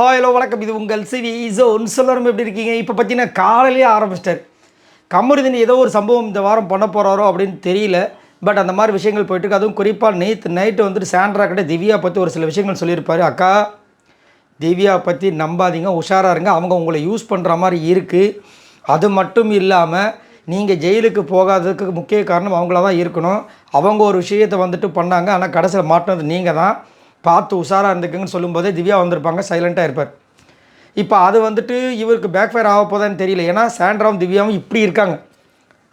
Hello வணக்கம். இது உங்கள் சிவி ஜோன். சொல்லணும் எப்படி இருக்கீங்க? இப்போ பார்த்தீங்கன்னா காலையிலேயே ஆரம்பிச்சிட்டார் கமருதீன். ஏதோ ஒரு சம்பவம் இந்த வாரம் பண்ண போகிறாரோ அப்படின்னு தெரியல. பட் அந்த மாதிரி விஷயங்கள் போயிட்டுருக்கு. அதுவும் குறிப்பாக நேற்று நைட்டு வந்துட்டு சாண்ட்ரா கிட்ட திவ்யா பற்றி ஒரு சில விஷயங்கள் சொல்லியிருப்பார். அக்கா, திவ்யா பற்றி நம்பாதீங்க, உஷாராக இருங்க, அவங்க உங்களை யூஸ் பண்ணுற மாதிரி இருக்குது. அது மட்டும் இல்லாமல் நீங்கள் ஜெயிலுக்கு போகாததுக்கு முக்கிய காரணம் அவங்கள தான் இருக்கணும். அவங்க ஒரு விஷயத்தை வந்துட்டு பண்ணாங்க, ஆனால் கடைசியில் மாட்டினது நீங்கள் தான், பார்த்து உஷாராக இருந்துக்குங்கன்னு சொல்லும்போதே திவ்யா வந்திருப்பாங்க, சைலண்ட்டாக இருப்பார். இப்போ அது வந்துட்டு இவருக்கு பேக் ஃபயர் ஆக போதான்னு தெரியல. ஏன்னா சாண்ட்ராவும் திவ்யாவும் இப்படி இருக்காங்க.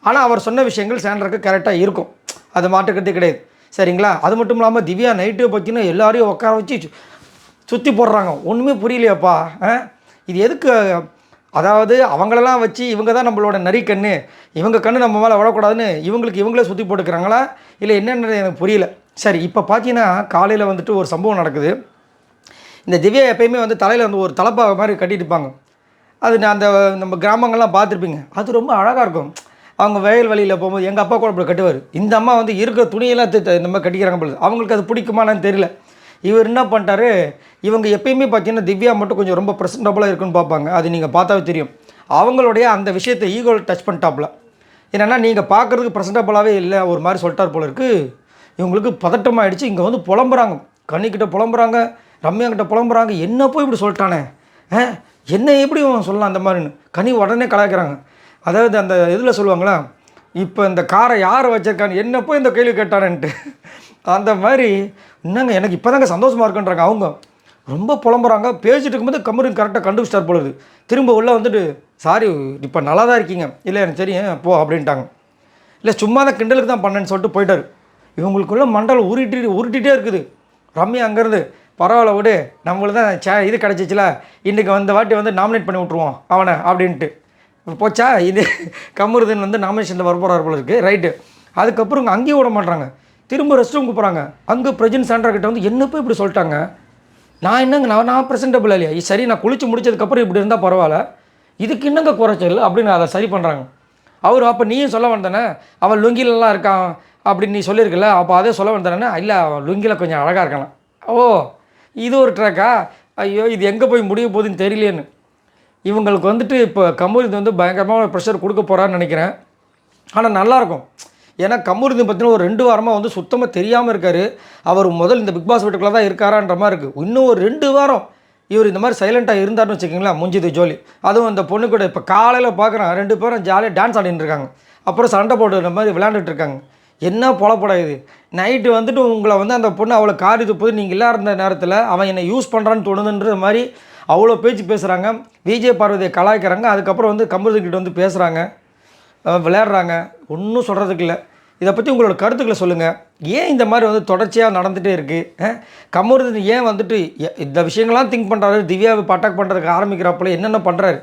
ஆனால் அவர் சொன்ன விஷயங்கள் சாண்ட்ராக்கு கரெக்டாக இருக்கும், அது மாட்டுக்கிறதே கிடையாது. சரிங்களா? அது மட்டும் இல்லாமல் திவ்யா நைட்டு பார்த்தீங்கன்னா எல்லாரையும் உட்கார வச்சு சுற்றி போடுறாங்க. ஒன்றுமே புரியலையாப்பா, இது எதுக்கு? அதாவது அவங்களெல்லாம் வச்சு இவங்க தான் நம்மளோட நரிக்கண்ணு, இவங்க கண்ணு நம்ம மேலே விடக்கூடாதுன்னு இவங்களுக்கு இவங்களே சுற்றி போட்டுக்கிறாங்களா இல்லை என்னென்னு எனக்கு புரியல. சரி, இப்போ பார்த்தீங்கன்னா காலையில் வந்துட்டு ஒரு சம்பவம் நடக்குது. இந்த திவ்யா எப்பயுமே வந்து தலையில் வந்து ஒரு தலைப்பாக மாதிரி கட்டிட்டு இருப்பாங்க. அது அந்த நம்ம கிராமங்கள்லாம் பார்த்துருப்பீங்க. அது ரொம்ப அழகாக இருக்கும். அவங்க வயல் வழியில் போகும்போது எங்கள் அப்பா கூட அப்படி கட்டுவார். இந்த அம்மா வந்து இருக்கிற துணியெல்லாம் இந்த மாதிரி கட்டிக்கிறாங்க பொழுது அவங்களுக்கு அது பிடிக்குமானு தெரியல. இவர் என்ன பண்ணிட்டாரு, இவங்க எப்பயுமே பார்த்தீங்கன்னா திவ்யா மட்டும் கொஞ்சம் ரொம்ப ப்ரெசன்டபுளாக இருக்குன்னு பார்ப்பாங்க. அது நீங்கள் பார்த்தாவே தெரியும். அவங்களுடைய அந்த விஷயத்தை ஈகோவில் டச் பண்ணிட்டாப்புல. என்னென்னா நீங்கள் பார்க்குறதுக்கு ப்ரெசன்டபுளாகவே இல்லை ஒரு மாதிரி சொல்லிட்டார் போல இருக்குது. இவங்களுக்கு பதட்டமாகிடுச்சு. இங்கே வந்து புலம்புறாங்க, கண்ணிக்கிட்ட புலம்புறாங்க, ரம்யாங்கிட்ட புலம்புறாங்க. என்ன போய் இப்படி சொல்லிட்டானே, என்ன எப்படி சொல்லலாம் அந்த மாதிரின்னு கனி உடனே கலாய்க்கிறாங்க. அதாவது அந்த இதில் சொல்லுவாங்களா, இப்போ இந்த காரை யார் வச்சிருக்கான்னு என்ன போய் இந்த கேள்வி கேட்டானேன்ட்டு அந்த மாதிரி. என்னங்க எனக்கு இப்போ தாங்க சந்தோஷமாக இருக்குன்றாங்க. அவங்க ரொம்ப புலம்புறாங்க. பேசிட்டு இருக்கும்போது கமருதீன் கரெக்டாக கண்டுபிடிச்சிட்டார் பொழுது. திரும்ப உள்ளே வந்துட்டு, சாரி இப்போ நல்லா தான் இருக்கீங்க, இல்லை எனக்கு தெரியும் போ அப்படின்ட்டாங்க. இல்லை சும்மா தான் கிண்டலுக்கு தான் பண்ணேன்னு சொல்லிட்டு போயிட்டார். இவங்களுக்குள்ள மண்டல் உருட்டிகிட்டே இருக்குது. ரம்யா அங்கேருந்து, பரவாயில்ல விடு, நம்மளுக்கு தான் இது கிடச்சிச்சில, இன்றைக்கி வந்த வாட்டி வந்து நாமினேட் பண்ணி விட்ருவோம் அவனை அப்படின்ட்டு போச்சா. இது கமருதீன் வந்து நாமினேஷனில் வரப்போகிறார் போல இருக்குது. ரைட்டு. அதுக்கப்புறம் இங்கே அங்கேயும் விட மாட்டாங்க. திரும்ப ரெஸ்ட் ரூம் கூப்பிட்றாங்க. அங்கே பிரஜின் சாண்ட்ரா கிட்ட வந்து என்ன போய் இப்படி சொல்லிட்டாங்க, நான் என்னங்க நான் ப்ரெசென்டபிள் இல்லையா, சரி நான் குளித்து முடிச்சதுக்கப்புறம் இப்படி இருந்தால் பரவாயில்ல, இதுக்கு என்னங்க குறைச்சல் அப்படின்னு அதை சரி பண்ணுறாங்க. அவர் அப்போ நீயும் சொல்ல வந்தானே அவன் லுங்கிலெலாம் இருக்கான் அப்படின்னு நீ சொல்லியிருக்கல, அப்போ அதே சொல்ல வந்தானே. இல்லை அவன் லுங்கியில் கொஞ்சம் அழகாக இருக்கலாம். ஓ, இது ஒரு ட்ராக்கா, ஐயோ இது எங்கே போய் முடிய போகுதுன்னு தெரியலேன்னு. இவங்களுக்கு வந்துட்டு இப்போ கமருதீன் வந்து பயங்கரமாக ப்ரெஷர் கொடுக்க போகிறான்னு நினைக்கிறேன். ஆனால் நல்லாயிருக்கும். ஏன்னா கமருதீன் பார்த்தீங்கன்னா ஒரு 2 வாரமாக வந்து சுத்தமாக தெரியாமல் இருக்கார். அவர் முதல் இந்த பிக் பாஸ் வீட்டுக்குள்ளே தான் இருக்காரான்ற மாதிரி இருக்குது. இன்னும் ஒரு 2 வாரம் இவர் இந்த மாதிரி சைலண்ட்டாக இருந்தார்னு வச்சுக்கிங்களேன், முடிஞ்சது ஜோலி. அதுவும் அந்த பொண்ணு கூட இப்போ காலையில் பார்க்குறேன் 2 பேரும் ஜாலியாக டான்ஸ் ஆடின்னு இருக்காங்க, அப்புறம் சண்டை போடுற மாதிரி விளையாண்டுட்டு இருக்காங்க. என்ன பொழப்படா இது. நைட்டு வந்துட்டு உங்களை வந்து அந்த பொண்ணு அவ்வளோ காரிது போது நீங்கள் இல்லாத நேரத்தில் அவன் என்னை யூஸ் பண்ணுறான்னு தோணுதுன்ற மாதிரி அவ்வளோ பேச்சு பேசுகிறாங்க. விஜய் பார்வதியை கலாய்க்கிறாங்க. அதுக்கப்புறம் வந்து கமருதீன் கிட்ட வந்து பேசுகிறாங்க, விளையாடுறாங்க. ஒன்றும் சொல்கிறதுக்கு இல்லை. இதை பற்றி உங்களோட கருத்துக்களை சொல்லுங்கள். ஏன் இந்த மாதிரி வந்து தொடர்ச்சியாக நடந்துகிட்டே இருக்குது? கமருதீன் ஏன் வந்துட்டு இந்த விஷயங்கள்லாம் திங்க் பண்ணுறாரு, திவ்யாவை அட்டாக் பண்ணுறதுக்கு ஆரம்பிக்கிறப்பல என்னென்ன பண்ணுறாரு.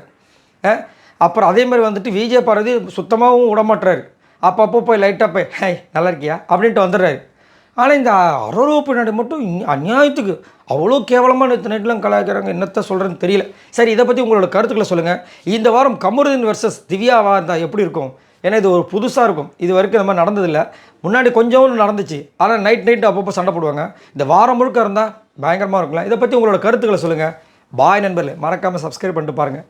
அப்புறம் அதே மாதிரி வந்துட்டு விஜய் பார்வதி சுத்தமாகவும் விடமாட்டுறாரு. அப்பப்போ போய் லைட்டாக போய் ஹை நல்லா இருக்கியா அப்படின்ட்டு வந்துடுறாரு. ஆனால் இந்த அரோ பின்னாடி மட்டும் அநியாயத்துக்கு அவ்வளோ கேவலமாக நேற்று நைட்லாம் கலாய்க்கிறாங்க. என்னத்தை சொல்கிறேன்னு தெரியல. சரி, இதை பற்றி உங்களோட கருத்துக்களை சொல்லுங்கள். இந்த வாரம் கமருதீன் வெர்சஸ் திவ்யாவாக இருந்தால் எப்படி இருக்கும்? ஏன்னா இது ஒரு புதுசாக இருக்கும். இது வரைக்கும் இந்த மாதிரி நடந்ததில்லை. முன்னாடி கொஞ்சம் நடந்துச்சு, ஆனால் நைட்டு அப்பப்போ சண்டை போடுவாங்க. இந்த வாரம் முழுக்க இருந்தால் பயங்கரமாக இருக்கலாம். இதை பற்றி உங்களோட கருத்துக்களை சொல்லுங்கள். பாய் நண்பர்களே, மறக்காமல் சப்ஸ்கிரைப் பண்ணிட்டு பாருங்கள்.